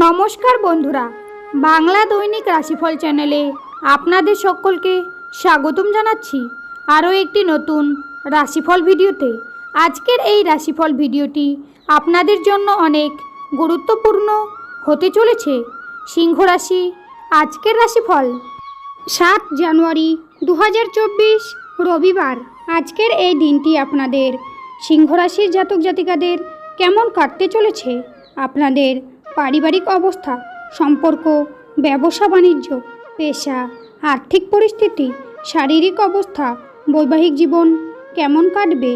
নমস্কার বন্ধুরা, বাংলা দৈনিক রাশিফল চ্যানেলে আপনাদের সকলকে স্বাগতম জানাচ্ছি আরও একটি নতুন রাশিফল ভিডিওতে। আজকের এই রাশিফল ভিডিওটি আপনাদের জন্য অনেক গুরুত্বপূর্ণ হতে চলেছে। সিংহ রাশি, আজকের রাশিফল 7 জানুয়ারি 2024 রবিবার। আজকের এই দিনটি আপনাদের সিংহ রাশির জাতক জাতিকাদের কেমন কাটতে চলেছে? আপনাদের পারিবারিক অবস্থা, সম্পর্ক, ব্যবসা বাণিজ্য, পেশা, আর্থিক পরিস্থিতি, শারীরিক অবস্থা, বৈবাহিক জীবন কেমন কাটবে?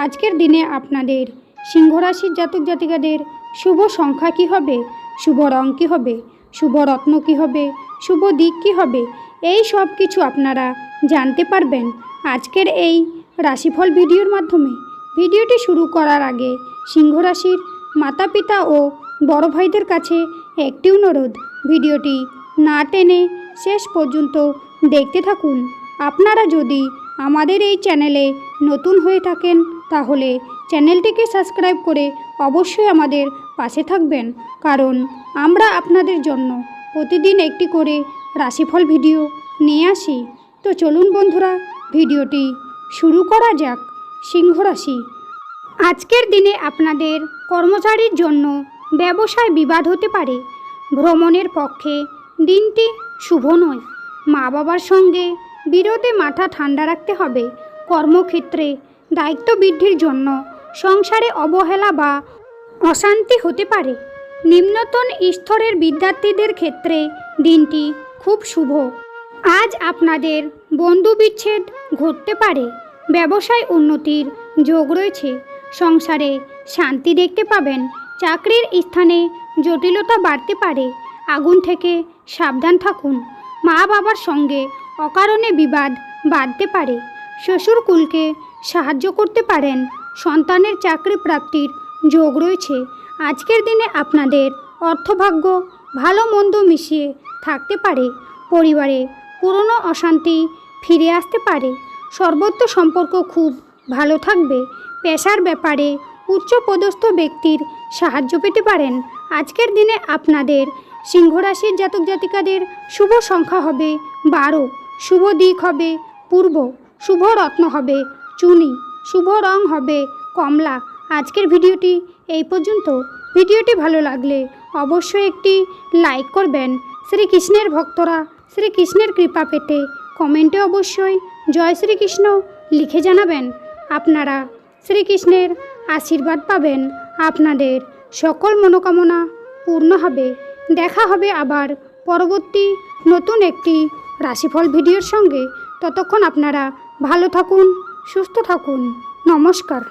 আজকের দিনে আপনাদের সিংহ রাশির জাতক জাতিকাদের শুভ সংখ্যা কী হবে, শুভ রং কী হবে, শুভ রত্ন কী হবে, শুভ দিক কী হবে, এই সব কিছু আপনারা জানতে পারবেন আজকের এই রাশিফল ভিডিওর মাধ্যমে। ভিডিওটি শুরু করার আগে সিংহ রাশির মাতা পিতা ও বড় ভাইদের কাছে একটি অনুরোধ, ভিডিওটি না টেনে শেষ পর্যন্ত দেখতে থাকুন। আপনারা যদি আমাদের এই চ্যানেলে নতুন হয়ে থাকেন তাহলে চ্যানেলটিকে সাবস্ক্রাইব করে অবশ্যই আমাদের পাশে থাকবেন, কারণ আমরা আপনাদের জন্য প্রতিদিন একটি করে রাশিফল ভিডিও নিয়ে আসি। তো চলুন বন্ধুরা, ভিডিওটি শুরু করা যাক। সিংহ রাশি, আজকের দিনে আপনাদের কর্মচারীর জন্য ব্যবসায় বিবাদ হতে পারে। ভ্রমণের পক্ষে দিনটি শুভ নয়। মা বাবার সঙ্গে বিরোধে মাথা ঠান্ডা রাখতে হবে। কর্মক্ষেত্রে দায়িত্ব বৃদ্ধির জন্য সংসারে অবহেলা বা অশান্তি হতে পারে। নিম্নতন স্তরের বিদ্যার্থীদের ক্ষেত্রে দিনটি খুব শুভ। আজ আপনাদের বন্ধু বিচ্ছেদ ঘটতে পারে। ব্যবসায় উন্নতির যোগ রয়েছে। সংসারে শান্তি দেখতে পাবেন। চাকরির স্থানে জটিলতা বাড়তে পারে। আগুন থেকে সাবধান থাকুন। মা বাবার সঙ্গে অকারণে বিবাদ বাড়তে পারে। শ্বশুরকুলকে সাহায্য করতে পারেন। সন্তানের চাকরি প্রাপ্তির যোগ রয়েছে। আজকের দিনে আপনাদের অর্থভাগ্য ভালো মন্দ মিশিয়ে থাকতে পারে। পরিবারে পুরনো অশান্তি ফিরে আসতে পারে। সর্বত্র সম্পর্ক খুব ভালো থাকবে। পেশার ব্যাপারে উচ্চপদস্থ ব্যক্তির সাহায্য পেতে পারেন। আজকের দিনে আপনাদের সিংহ রাশির জাতক জাতিকাদের শুভ সংখ্যা হবে 12, শুভ দিক হবে পূর্ব, শুভ রত্ন হবে চুনি, শুভ রং হবে কমলা। আজকের ভিডিওটি এই পর্যন্ত। ভিডিওটি ভালো লাগলে অবশ্যই একটি লাইক করবেন। শ্রীকৃষ্ণের ভক্তরা শ্রীকৃষ্ণের কৃপা পেতে কমেন্টে অবশ্যই জয় শ্রীকৃষ্ণ লিখে জানাবেন। আপনারা শ্রীকৃষ্ণের আশীর্বাদ পাবেন। আপনাদের সকল মনোকামনা পূর্ণ হবে। দেখা হবে আবার পরবর্তী নতুন একটি রাশিফল ভিডিওর সঙ্গে। ততক্ষণ আপনারা ভালো থাকুন, সুস্থ থাকুন। নমস্কার।